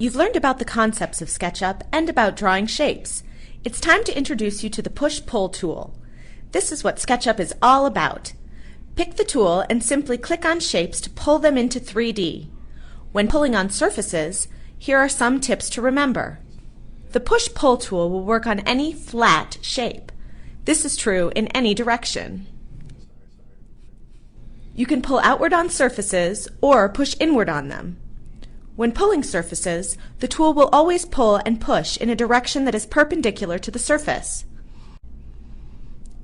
You've learned about the concepts of SketchUp and about drawing shapes. It's time to introduce you to the Push-Pull tool. This is what SketchUp is all about. Pick the tool and simply click on shapes to pull them into 3D. When pulling on surfaces, here are some tips to remember. The Push-Pull tool will work on any flat shape. This is true in any direction. You can pull outward on surfaces or push inward on them. When pulling surfaces, the tool will always pull and push in a direction that is perpendicular to the surface.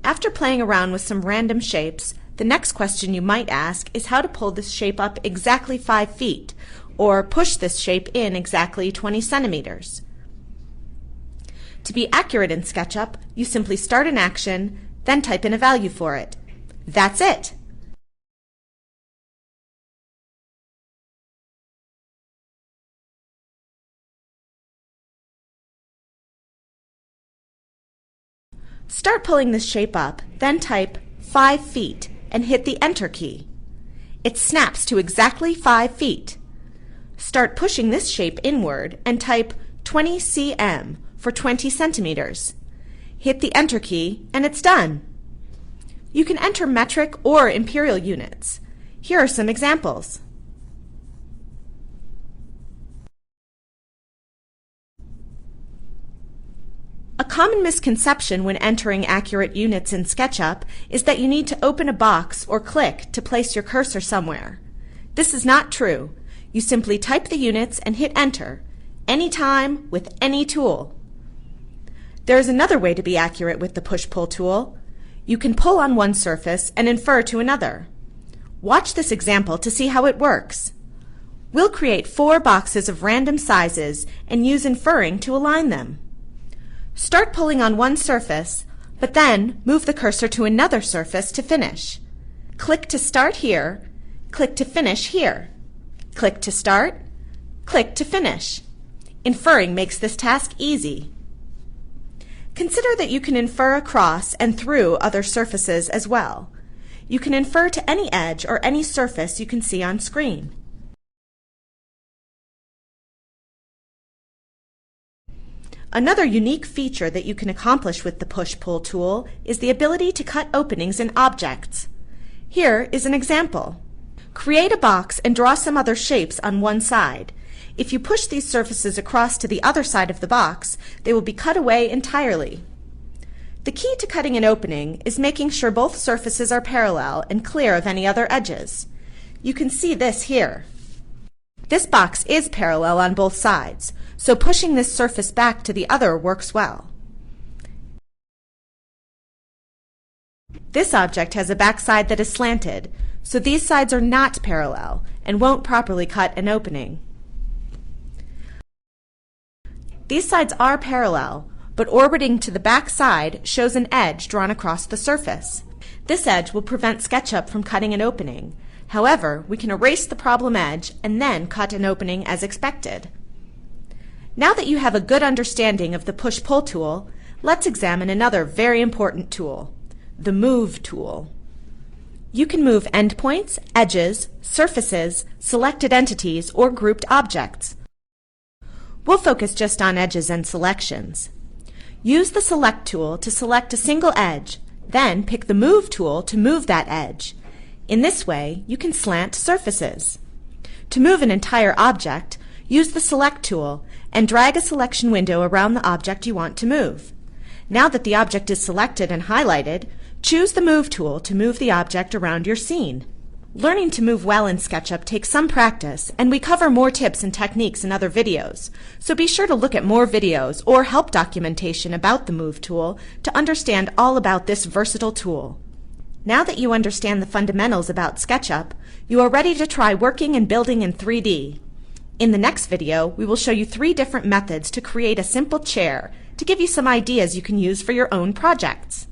After playing around with some random shapes, the next question you might ask is how to pull this shape up exactly 5 feet, or push this shape in exactly 20 centimeters. To be accurate in SketchUp, you simply start an action, then type in a value for it. That's it! Start pulling this shape up, then type 5 feet and hit the Enter key. It snaps to exactly 5 feet. Start pushing this shape inward and type 20 cm for 20 centimeters. Hit the Enter key and it's done. You can enter metric or imperial units. Here are some examples. A common misconception when entering accurate units in SketchUp is that you need to open a box or click to place your cursor somewhere. This is not true. You simply type the units and hit Enter, anytime with any tool. There is another way to be accurate with the Push-Pull tool. You can pull on one surface and infer to another. Watch this example to see how it works. We'll create 4 boxes of random sizes and use inferring to align them. Start pulling on one surface, but then move the cursor to another surface to finish. Click to start here, click to finish here. Click to start, click to finish. Inferring makes this task easy. Consider that you can infer across and through other surfaces as well. You can infer to any edge or any surface you can see on screen. Another unique feature that you can accomplish with the Push-Pull tool is the ability to cut openings in objects. Here is an example. Create a box and draw some other shapes on one side. If you push these surfaces across to the other side of the box, they will be cut away entirely. The key to cutting an opening is making sure both surfaces are parallel and clear of any other edges. You can see this here. This box is parallel on both sides, so pushing this surface back to the other works well. This object has a backside that is slanted, so these sides are not parallel and won't properly cut an opening. These sides are parallel, but orbiting to the back side shows an edge drawn across the surface. This edge will prevent SketchUp from cutting an opening. However, we can erase the problem edge and then cut an opening as expected. Now that you have a good understanding of the Push-Pull tool, let's examine another very important tool, the Move tool. You can move endpoints, edges, surfaces, selected entities, or grouped objects. We'll focus just on edges and selections. Use the Select tool to select a single edge, then pick the Move tool to move that edge. In this way, you can slant surfaces. To move an entire object, use the Select tool and drag a selection window around the object you want to move. Now that the object is selected and highlighted, choose the Move tool to move the object around your scene. Learning to move well in SketchUp takes some practice, and we cover more tips and techniques in other videos, so be sure to look at more videos or help documentation about the Move tool to understand all about this versatile tool. Now that you understand the fundamentals about SketchUp, you are ready to try working and building in 3D. In the next video, we will show you 3 different methods to create a simple chair to give you some ideas you can use for your own projects.